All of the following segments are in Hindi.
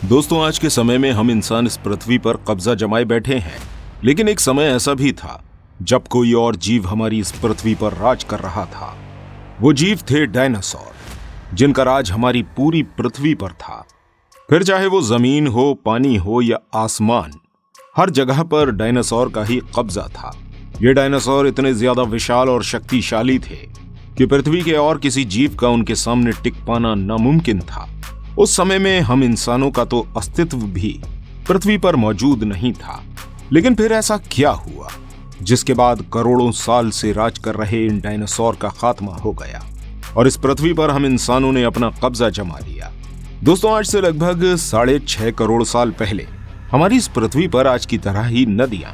दोस्तों, आज के समय में हम इंसान इस पृथ्वी पर कब्जा जमाए बैठे हैं, लेकिन एक समय ऐसा भी था जब कोई और जीव हमारी इस पृथ्वी पर राज कर रहा था। वो जीव थे डायनासोर, जिनका राज हमारी पूरी पृथ्वी पर था। फिर चाहे वो जमीन हो, पानी हो या आसमान, हर जगह पर डायनासोर का ही कब्जा था। ये डायनासोर इतने ज्यादा विशाल और शक्तिशाली थे कि पृथ्वी के और किसी जीव का उनके सामने टिक पाना नामुमकिन था। उस समय में हम इंसानों का तो अस्तित्व भी पृथ्वी पर मौजूद नहीं था। लेकिन फिर ऐसा क्या हुआ जिसके बाद करोड़ों साल से राज कर रहे इन डायनासोर का खात्मा हो गया और इस पृथ्वी पर हम इंसानों ने अपना कब्जा जमा लिया। दोस्तों, आज से लगभग 6.5 करोड़ साल पहले हमारी इस पृथ्वी पर आज की तरह ही नदियां,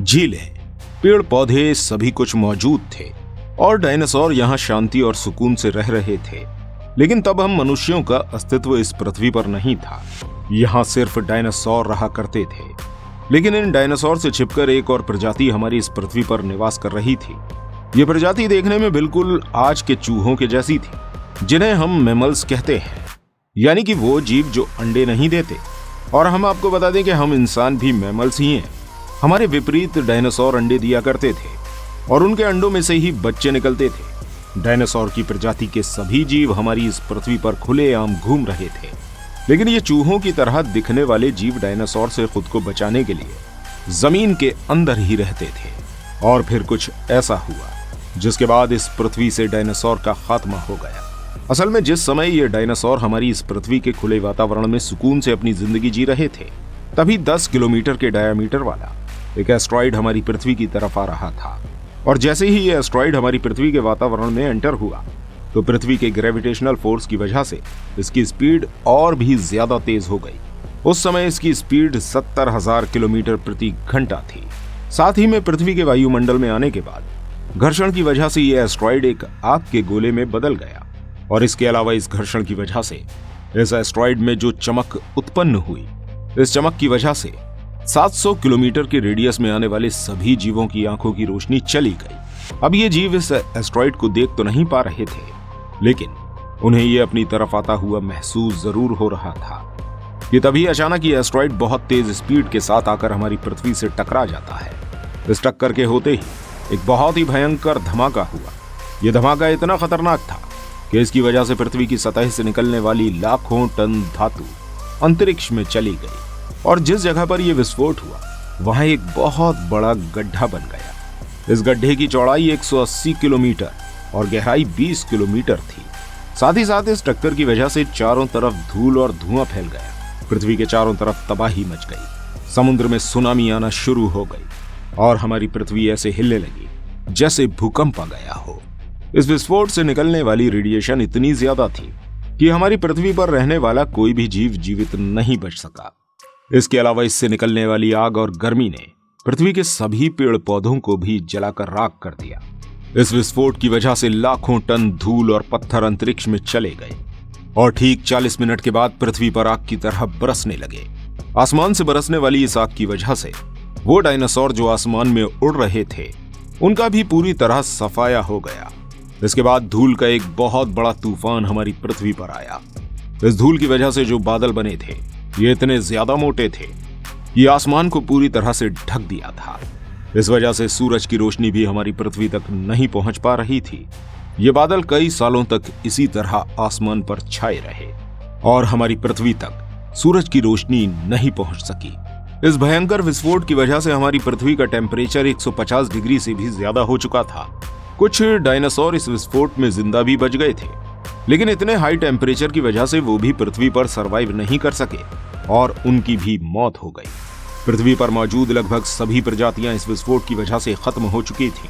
झीलें, पेड़ पौधे सभी कुछ मौजूद थे और डायनासोर यहाँ शांति और सुकून से रह रहे थे। लेकिन तब हम मनुष्यों का अस्तित्व इस पृथ्वी पर नहीं था। यहाँ सिर्फ डायनासोर रहा करते थे। लेकिन इन डायनासोर से छिपकर एक और प्रजाति हमारी इस पृथ्वी पर निवास कर रही थी। ये प्रजाति देखने में बिल्कुल आज के चूहों के जैसी थी, जिन्हें हम मैमल्स कहते हैं, यानी कि वो जीव जो अंडे नहीं देते। और हम आपको बता दें कि हम इंसान भी मैमल्स ही हैं। हमारे विपरीत डायनासोर अंडे दिया करते थे और उनके अंडों में से ही बच्चे निकलते थे। डायनासोर की प्रजाति के सभी जीव हमारी इस पृथ्वी पर खुलेआम घूम रहे थे। लेकिन ये चूहों की तरह दिखने वाले जीव डायनासोर से खुद को बचाने के लिए जमीन के अंदर ही रहते थे। और फिर कुछ ऐसा हुआ जिसके बाद इस पृथ्वी से डायनासोर का खात्मा हो गया। असल में जिस समय ये डायनासोर हमारी इस पृथ्वी के खुले वातावरण में सुकून से अपनी जिंदगी जी रहे थे, तभी 10 किलोमीटर के डायामीटर वाला एक एस्ट्रॉइड हमारी पृथ्वी की तरफ आ रहा था। और जैसे ही ये एस्ट्रॉइड हमारी पृथ्वी के वातावरण में एंटर हुआ, तो पृथ्वी के ग्रेविटेशनल फोर्स की वजह से इसकी स्पीड और भी ज्यादा तेज हो गई। उस समय इसकी स्पीड 70,000 किलोमीटर प्रति घंटा थी। साथ ही में पृथ्वी के वायुमंडल में आने के बाद घर्षण की वजह से यह एस्ट्रॉइड एक आग के गोले में बदल गया। और इसके अलावा इस घर्षण की वजह से इस एस्ट्रॉइड में जो चमक उत्पन्न हुई, इस चमक की वजह से 700 किलोमीटर के रेडियस में आने वाले सभी जीवों की आंखों की रोशनी चली गई। अब ये जीव इस एस्ट्रॉइड को देख तो नहीं पा रहे थे, लेकिन उन्हें ये अपनी तरफ आता हुआ महसूस जरूर हो रहा था कि तभी अचानक ये एस्ट्रॉइड बहुत तेज स्पीड के साथ आकर हमारी पृथ्वी से टकरा जाता है। इस टक्कर के होते ही एक बहुत ही भयंकर धमाका हुआ। यह धमाका इतना खतरनाक था कि इसकी वजह से पृथ्वी की सतह से निकलने वाली लाखों टन धातु अंतरिक्ष में चली गई और जिस जगह पर यह विस्फोट हुआ, वहां एक बहुत बड़ा गड्ढा बन गया। इस गड्ढे की चौड़ाई 180 किलोमीटर और गहराई 20 किलोमीटर थी। साथ ही साथ इस टक्कर की वजह से चारों तरफ धूल और धुआं फैल गया। पृथ्वी के चारों तरफ तबाही मच गई। समुद्र में सुनामी आना शुरू हो गई और हमारी पृथ्वी ऐसे हिलने लगी जैसे भूकंप आ गया हो। इस विस्फोट से निकलने वाली रेडिएशन इतनी ज्यादा थी कि हमारी पृथ्वी पर रहने वाला कोई भी जीव जीवित नहीं बच सका। इसके अलावा इससे निकलने वाली आग और गर्मी ने पृथ्वी के सभी पेड़ पौधों को भी जलाकर राख कर दिया। इस विस्फोट की वजह से लाखों टन धूल और पत्थर अंतरिक्ष में चले गए और ठीक 40 मिनट के बाद पृथ्वी पर आग की तरह बरसने लगे। आसमान से बरसने वाली इस आग की वजह से वो डायनासोर जो आसमान में उड़ रहे थे, उनका भी पूरी तरह सफाया हो गया। इसके बाद धूल का एक बहुत बड़ा तूफान हमारी पृथ्वी पर आया। इस धूल की वजह से जो बादल बने थे, ये इतने ज्यादा मोटे थे कि आसमान को पूरी तरह से ढक दिया था। इस वजह से सूरज की रोशनी भी हमारी पृथ्वी तक नहीं पहुंच पा रही थी। ये बादल कई सालों तक इसी तरह आसमान पर छाए रहे और हमारी पृथ्वी तक सूरज की रोशनी नहीं पहुंच सकी। इस भयंकर विस्फोट की वजह से हमारी पृथ्वी का टेम्परेचर 150 डिग्री से भी ज्यादा हो चुका था। कुछ डायनासोर इस विस्फोट में जिंदा भी बच गए थे, लेकिन इतने हाई टेम्परेचर की वजह से वो भी पृथ्वी पर सरवाइव नहीं कर सके और उनकी भी मौत हो गई। पृथ्वी पर मौजूद लगभग सभी प्रजातियां इस विस्फोट की वजह से खत्म हो चुकी थी,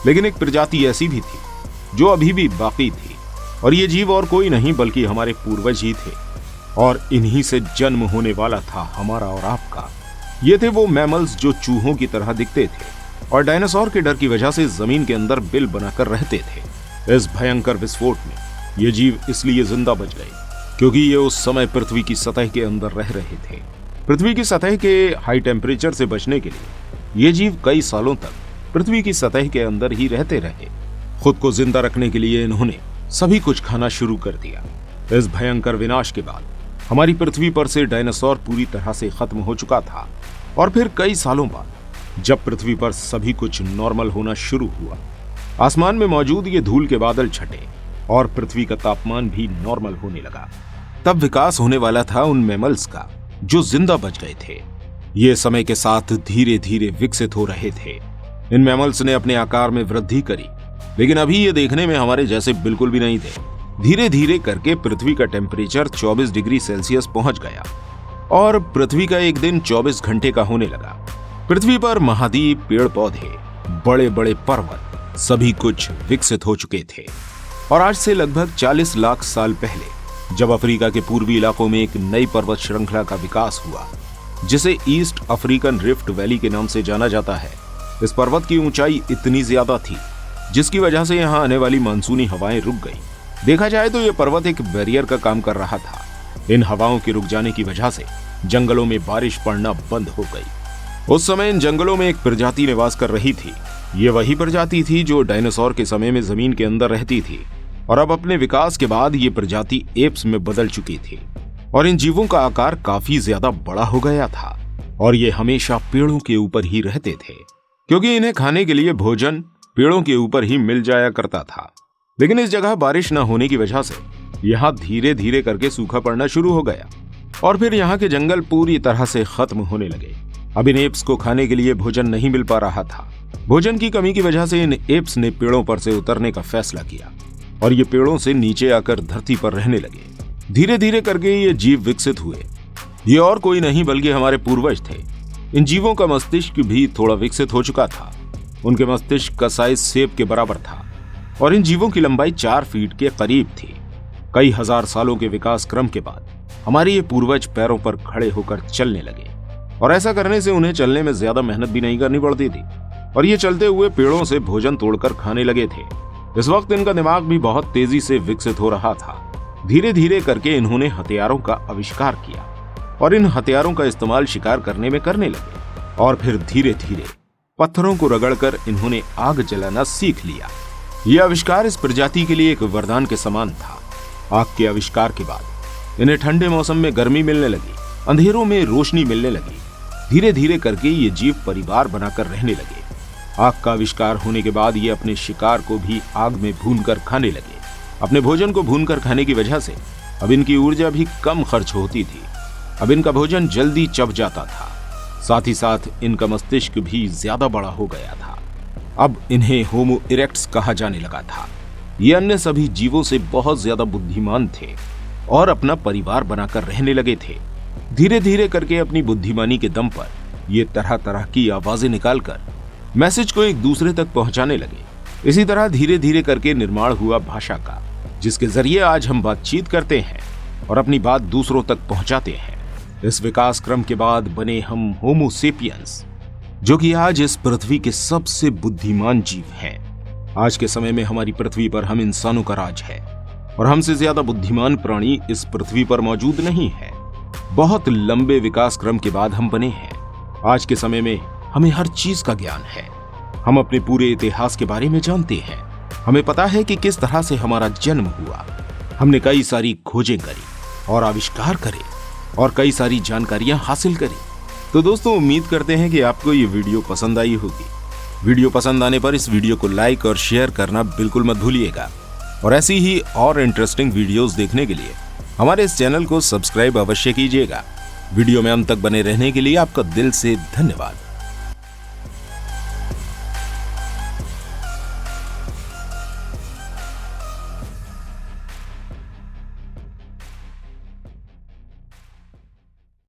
लेकिन एक प्रजाति ऐसी भी थी जो अभी भी बाकी थी और ये जीव और कोई नहीं बल्कि हमारे पूर्वज ही थे और इन्हीं से जन्म होने वाला था हमारा और आपका। ये थे वो मैमल्स जो चूहों की तरह दिखते थे और डायनासोर के डर की वजह से जमीन के अंदर बिल बनाकर रहते थे। इस भयंकर विस्फोट में ये जीव इसलिए जिंदा बच गए क्योंकि ये उस समय पृथ्वी की सतह के अंदर रह रहे थे। पृथ्वी की सतह के हाई टेम्परेचर से बचने के लिए ये जीव कई सालों तक पृथ्वी की सतह के अंदर ही रहते रहे। खुद को जिंदा रखने के लिए इन्होंने सभी कुछ खाना शुरू कर दिया। इस भयंकर विनाश के बाद हमारी पृथ्वी पर से डायनासोर पूरी तरह से खत्म हो चुका था। और फिर कई सालों बाद जब पृथ्वी पर सभी कुछ नॉर्मल होना शुरू हुआ, आसमान में मौजूद ये धूल के बादल छटे और पृथ्वी का तापमान भी नॉर्मल होने लगा, तब विकास होने वाला था उन मैमल्स का जो जिंदा बच गए थे। ये समय के साथ धीरे धीरे विकसित हो रहे थे। इन मैमल्स ने अपने आकार में वृद्धि करी, लेकिन अभी ये देखने में हमारे जैसे बिल्कुल भी नहीं थे। धीरे धीरे करके पृथ्वी का टेम्परेचर 24 डिग्री सेल्सियस पहुंच गया और पृथ्वी का एक दिन 24 घंटे का होने लगा। पृथ्वी पर महाद्वीप, पेड़ पौधे, बड़े बड़े पर्वत सभी कुछ विकसित हो चुके थे। और आज से लगभग 40 लाख साल पहले जब अफ्रीका के पूर्वी इलाकों में एक नई पर्वत श्रृंखला का विकास हुआ, जिसे ईस्ट अफ्रीकन रिफ्ट वैली के नाम से जाना जाता है, इस पर्वत की ऊंचाई इतनी ज्यादा थी जिसकी वजह से यहां आने वाली मानसूनी हवाएं रुक गईं। देखा जाए तो यह पर्वत एक बैरियर का काम कर रहा था। इन हवाओं के रुक जाने की वजह से जंगलों में बारिश पड़ना बंद हो गई। उस समय इन जंगलों में एक प्रजाति निवास कर रही थी। ये वही प्रजाति थी जो डायनासोर के समय में जमीन के अंदर रहती थी और अब अपने विकास के बाद ये प्रजाति एप्स में बदल चुकी थी। और इन जीवों का आकार काफी ज्यादा बड़ा हो गया था और ये हमेशा पेड़ों के ऊपर ही रहते थे, क्योंकि इन्हें खाने के लिए भोजन पेड़ों के ऊपर ही मिल जाया करता था। लेकिन इस जगह बारिश न होने की वजह से यहाँ धीरे धीरे करके सूखा पड़ना शुरू हो गया और फिर यहाँ के जंगल पूरी तरह से खत्म होने लगे। अब इन एप्स को खाने के लिए भोजन नहीं मिल पा रहा था। भोजन की कमी की वजह से इन एप्स ने पेड़ों पर से उतरने का फैसला किया और ये पेड़ों से नीचे आकर धरती पर रहने लगे। धीरे धीरे करके ये जीव विकसित हुए। ये और कोई नहीं बल्कि हमारे पूर्वज थे। इन जीवों का मस्तिष्क भी थोड़ा विकसित हो चुका था। उनके मस्तिष्क का साइज सेब के बराबर था और इन जीवों की लंबाई 4 फीट के करीब थी। कई हजार सालों के विकास क्रम के बाद हमारे ये पूर्वज पैरों पर खड़े होकर चलने लगे और ऐसा करने से उन्हें चलने में ज्यादा मेहनत भी नहीं करनी पड़ती थी और ये चलते हुए पेड़ों से भोजन तोड़कर खाने लगे थे। इस वक्त इनका दिमाग भी बहुत तेजी से विकसित हो रहा था। धीरे धीरे करके इन्होंने हथियारों का आविष्कार किया और इन हथियारों का इस्तेमाल शिकार करने में करने लगे और फिर धीरे धीरे पत्थरों को रगड़कर इन्होंने आग जलाना सीख लिया। यह आविष्कार इस प्रजाति के लिए एक वरदान के समान था। आग के आविष्कार के बाद इन्हें ठंडे मौसम में गर्मी मिलने लगी, अंधेरों में रोशनी मिलने लगी। धीरे धीरे करके ये जीव परिवार बनाकर रहने लगे। आग का आविष्कार होने के बाद ये अपने शिकार को भी आग में भूनकर खाने लगे। अपने भोजन को भूनकर खाने की वजह से अब इनकी ऊर्जा भी कम खर्च होती थी। अब इनका भोजन जल्दी चब जाता था। साथ ही साथ इनका मस्तिष्क भी ज्यादा बड़ा हो गया था। अब इन्हें होमो इरेक्टस कहा जाने लगा था। ये अन्य सभी जीवों से बहुत ज्यादा बुद्धिमान थे और अपना परिवार बनाकर रहने लगे थे। धीरे धीरे करके अपनी बुद्धिमानी के दम पर ये तरह तरह की आवाजें निकालकर मैसेज को एक दूसरे तक पहुंचाने लगे। इसी तरह धीरे धीरे करके निर्माण हुआ भाषा का, जिसके जरिए आज हम बातचीत करते हैं और अपनी बात दूसरों तक पहुंचाते हैं। इस विकास क्रम के बाद बने हम होमो सेपियंस, जो कि आज इस पृथ्वी के सबसे बुद्धिमान जीव हैं। आज के समय में हमारी पृथ्वी पर हम इंसानों का राज है और हमसे ज्यादा बुद्धिमान प्राणी इस पृथ्वी पर मौजूद नहीं है। बहुत लंबे विकास क्रम के बाद हम बने हैं। आज के समय में हमें हर चीज का ज्ञान है। हम अपने पूरे इतिहास के बारे में जानते हैं। हमें पता है कि किस तरह से हमारा जन्म हुआ। हमने कई सारी खोजें करी और आविष्कार करे और कई सारी जानकारियां हासिल करी। तो दोस्तों, उम्मीद करते हैं कि आपको ये वीडियो पसंद आई होगी। वीडियो पसंद आने पर इस वीडियो को लाइक और शेयर करना बिल्कुल मत भूलिएगा और ऐसी ही और इंटरेस्टिंग वीडियोस देखने के लिए हमारे इस चैनल को सब्सक्राइब अवश्य कीजिएगा। वीडियो में अंत तक बने रहने के लिए आपका दिल से धन्यवाद।